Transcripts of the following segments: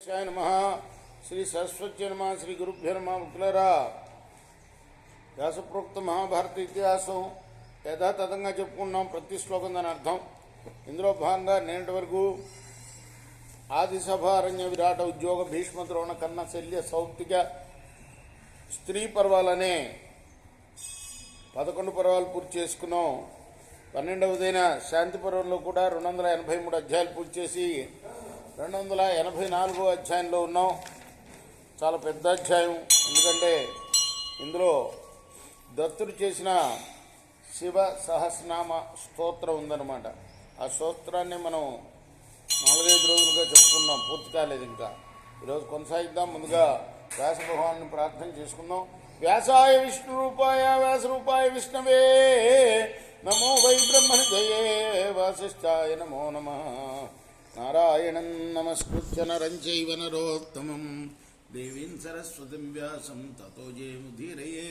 नमः श्री सरस्वती नमः श्री गुरुभ्यो नमः मुकुलरा व्यासप्रोक्त महाभारत इतिहासं యథాతథంగా చెప్పుకున్నాం. ప్రతి శ్లోకం దాని అర్థం. ఇందులో భాగంగా నేటి వరకు ఆదిసభారణ్య విరాట ఉద్యోగ భీష్మ ద్రోణ కర్ణ శల్య సౌప్తిక స్త్రీ పర్వాలనే 11 పర్వాలు పూర్తి చేసుకున్నాం. 12వదైన శాంతి పర్వంలో కూడా 283 అధ్యాయాలు పూర్తి చేసి 284వ అధ్యాయంలో ఉన్నాం. చాలా పెద్ద అధ్యాయం. ఎందుకంటే ఇందులో దత్తుడు చేసిన శివ సహస్రనామ స్తోత్రం ఉందన్నమాట. ఆ స్తోత్రాన్ని మనం 4-5 రోజులుగా చెప్పుకున్నాం, పూర్తి కాలేదు. ఇంకా ఈరోజు కొనసాగిద్దాం. ముందుగా వ్యాస భగవాన్ని ప్రార్థన చేసుకుందాం. వ్యాసాయ విష్ణు రూపాయ వ్యాస రూపాయ విష్ణవే నమో వై బ్రహ్మనిధయే వాసిష్ఠాయ నమో నమః. నారాయణం నమస్కృత్య నరం చైవ నరోత్తమం దేవీం సరస్వతిం వ్యాసం తతో జయముదీరయే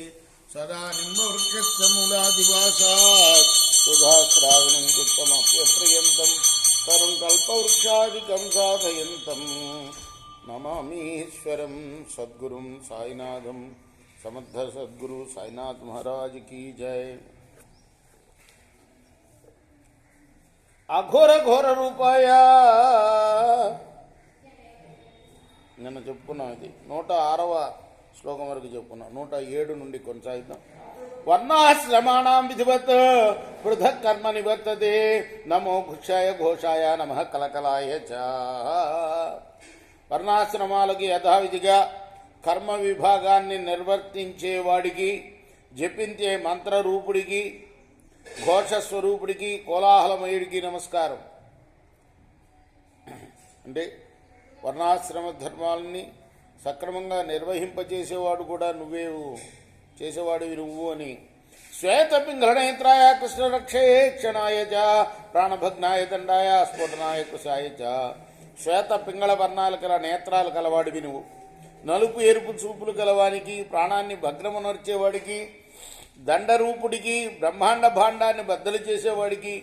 సదా నిమ్మవృక్షస్య మూలాదివాసాత్ సుధాశ్రావణం కృత్తమప్యప్రియంతం తరుం కల్పవృక్షాదికం సాధయంతం నమామీశ్వరం సద్గురుం సాయినాథం. సమర్థ సద్గురు సాయినాథ్ మహారాజ్ కీ జై. అఘోర ఘోర రూపాయ నిన్న చెప్పుకున్నాం. ఇది 106వ శ్లోకం వరకు చెప్పుకున్నాం. 107 నుండి కొనసాగిద్దాం. వర్ణాశ్రమాణం విధివత్ పృథక్ కర్మ నివర్తతే నమో ఘుక్షాయ ఘోషాయ నమః కలకలాయ చ. వర్ణాశ్రమాలకి యథావిధిగా కర్మ విభాగాన్ని నిర్వర్తించేవాడికి, జపించే మంత్రరూపుడికి, ఘోషస్వరూపుడికి, కోలాహలమయుడికి నమస్కారం. అంటే వర్ణాశ్రమ ధర్మాలని సక్రమంగా నిర్వహింపచేసేవాడు కూడా నువ్వే చేసేవాడివి నువ్వు అని. శ్వేత పింగళనేత్రాయ కృష్ణరక్షే క్షణాయ చ ప్రాణభగ్నాయ దండాయ స్ఫోటనాయ కుశాయ చ. శ్వేత పింగళ వర్ణాలు గల నేత్రాలు కలవాడివి నువ్వు. నలుపు ఎరుపు చూపులు గలవానికి, ప్రాణాన్ని భగ్నమునర్చేవాడికి, దండరూపుడికి, బ్రహ్మాండ భాండాన్ని బద్దలు చేసేవాడికి,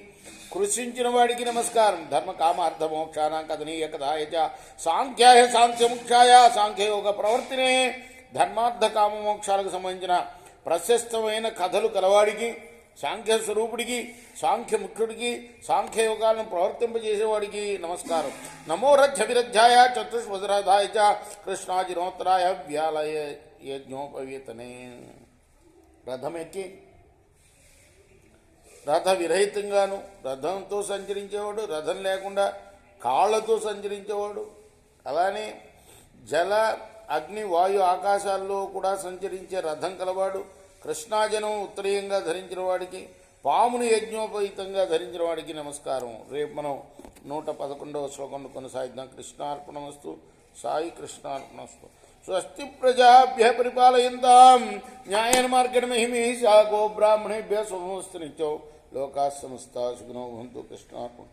కృషించిన వాడికి నమస్కారం. ధర్మ కామార్థ మోక్షానాం కథనీయ కథాయ చ సాంఖ్యాయ సాంఖ్యముఖ్యాయ సాంఖ్యయోగ ప్రవర్తినే. ధర్మార్థ కామ మోక్షాలకు సంబంధించిన ప్రశస్తమైన కథలు కలవాడికి, సాంఖ్య స్వరూపుడికి, సాంఖ్యముఖ్యుడికి, సాంఖ్యయోగాలను ప్రవర్తింపజేసేవాడికి నమస్కారం. నమో రథ్యవిరథ్యాయ చతుష్వదరాధాయ చ కృష్ణాజినోత్తరాయ వ్యాలయ యజ్ఞోపవీతనే. రథమెక్కి రథ విరహితంగాను, రథంతో సంచరించేవాడు, రథం లేకుండా కాళ్లతో సంచరించేవాడు, అలానే జల అగ్ని వాయు ఆకాశాల్లో కూడా సంచరించే రథం కలవాడు, కృష్ణాజనం ఉత్తరీయంగా ధరించిన వాడికి, పాముని యజ్ఞోపయుతంగా ధరించిన వాడికి నమస్కారం. రేపు మనం 111వ శ్లోకం కొనసాగిద్దాం. కృష్ణార్పణమస్తు. సాయి కృష్ణార్పణమస్తు. స్వస్తి ప్రజాభ్య పరిపాలయంతాం న్యాయేన మార్గేణ మహిమీషా గోబ్రాహ్మణేభ్యः శుభమస్తు నిత్యం. లోకాः సమస్తాः సుఖినో భవంతు. కృష్ణార్పణం.